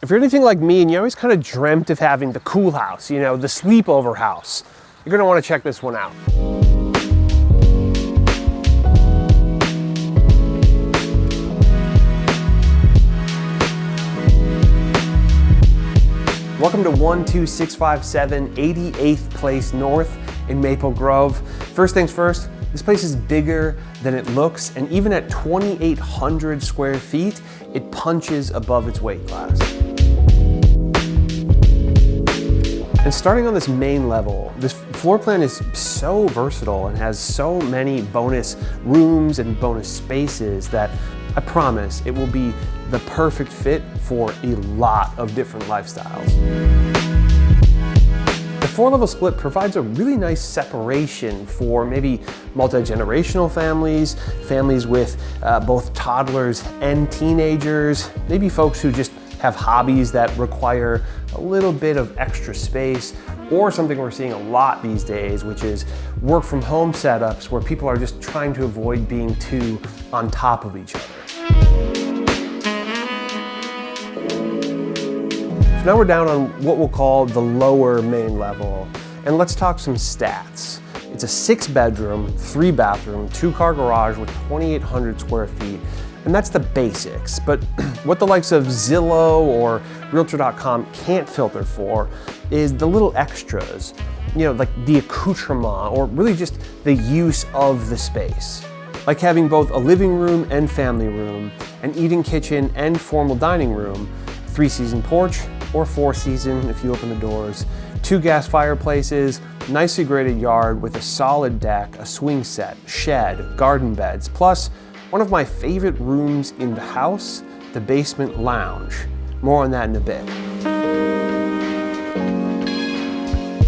If you're anything like me and you always kind of dreamt of having the cool house, you know, the sleepover house, you're gonna wanna check this one out. Welcome to 12657 88th Place North in Maple Grove. First things first, this place is bigger than it looks, and even at 2,800 square feet, it punches above its weight class. And starting on this main level, this floor plan is so versatile and has so many bonus rooms and bonus spaces that I promise it will be the perfect fit for a lot of different lifestyles. The 4-level split provides a really nice separation for maybe multi-generational families, families with both toddlers and teenagers, maybe folks who just have hobbies that require a little bit of extra space, or something we're seeing a lot these days, which is work from home setups where people are just trying to avoid being too on top of each other. So now we're down on what we'll call the lower main level, and let's talk some stats. It's a 6-bedroom, 3-bathroom, 2-car garage with 2,800 square feet. And that's the basics, but what the likes of Zillow or Realtor.com can't filter for is the little extras, you know, like the accoutrement, or really just the use of the space. Like having both a living room and family room, an eating kitchen and formal dining room, 3-season porch, or 4-season if you open the doors, 2 gas fireplaces, nicely graded yard with a solid deck, a swing set, shed, garden beds, plus one of my favorite rooms in the house, the basement lounge. More on that in a bit.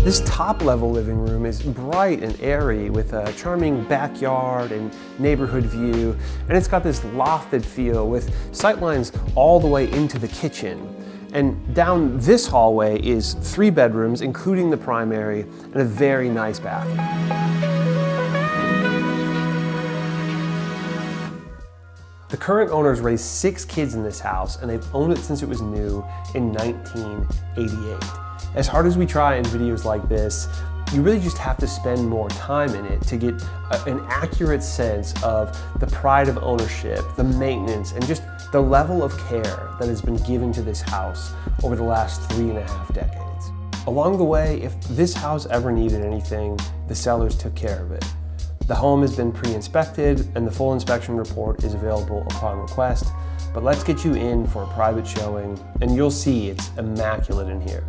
This top level living room is bright and airy with a charming backyard and neighborhood view, and it's got this lofted feel with sightlines all the way into the kitchen. And down this hallway is 3 bedrooms, including the primary, and a very nice bathroom. The current owners raised 6 kids in this house, and they've owned it since it was new in 1988. As hard as we try in videos like this, you really just have to spend more time in it to get an accurate sense of the pride of ownership, the maintenance, and just the level of care that has been given to this house over the last 3.5 decades. Along the way, if this house ever needed anything, the sellers took care of it. The home has been pre-inspected, and the full inspection report is available upon request, but let's get you in for a private showing, and you'll see it's immaculate in here.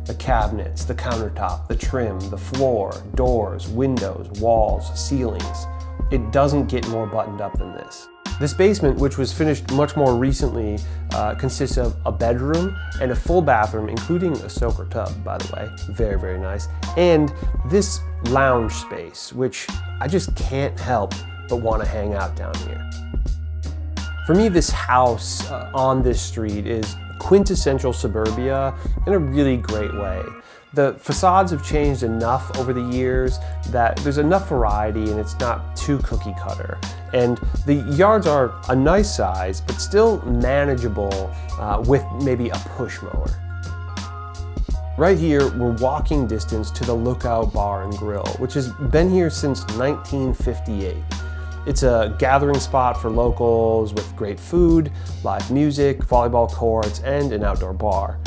The cabinets, the countertop, the trim, the floor, doors, windows, walls, ceilings. It doesn't get more buttoned up than this. This basement, which was finished much more recently, consists of a bedroom and a full bathroom, including a soaker tub, by the way. Very, very nice. And this lounge space, which I just can't help but want to hang out down here. For me, this house on this street is quintessential suburbia in a really great way. The facades have changed enough over the years that there's enough variety and it's not too cookie cutter. And the yards are a nice size, but still manageable with maybe a push mower. Right here, we're walking distance to the Lookout Bar and Grill, which has been here since 1958. It's a gathering spot for locals with great food, live music, volleyball courts, and an outdoor bar.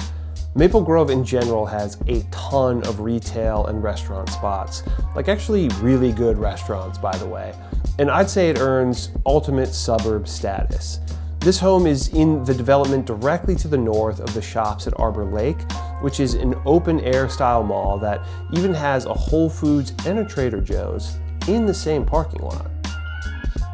Maple Grove in general has a ton of retail and restaurant spots, like actually really good restaurants, by the way. And I'd say it earns ultimate suburb status. This home is in the development directly to the north of the shops at Arbor Lake, which is an open air style mall that even has a Whole Foods and a Trader Joe's in the same parking lot.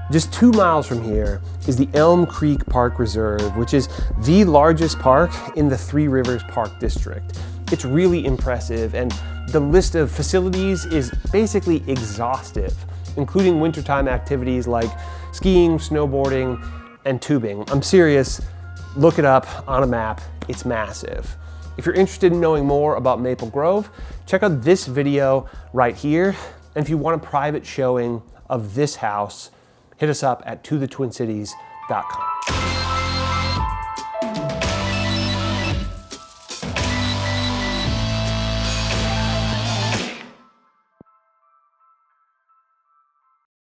Just 2 miles from here is the Elm Creek Park Reserve, which is the largest park in the Three Rivers Park District. It's really impressive, and the list of facilities is basically exhaustive, including wintertime activities like skiing, snowboarding, and tubing. I'm serious, look it up on a map, it's massive. If you're interested in knowing more about Maple Grove, check out this video right here. And if you want a private showing of this house, hit us up at tothetwincities.com.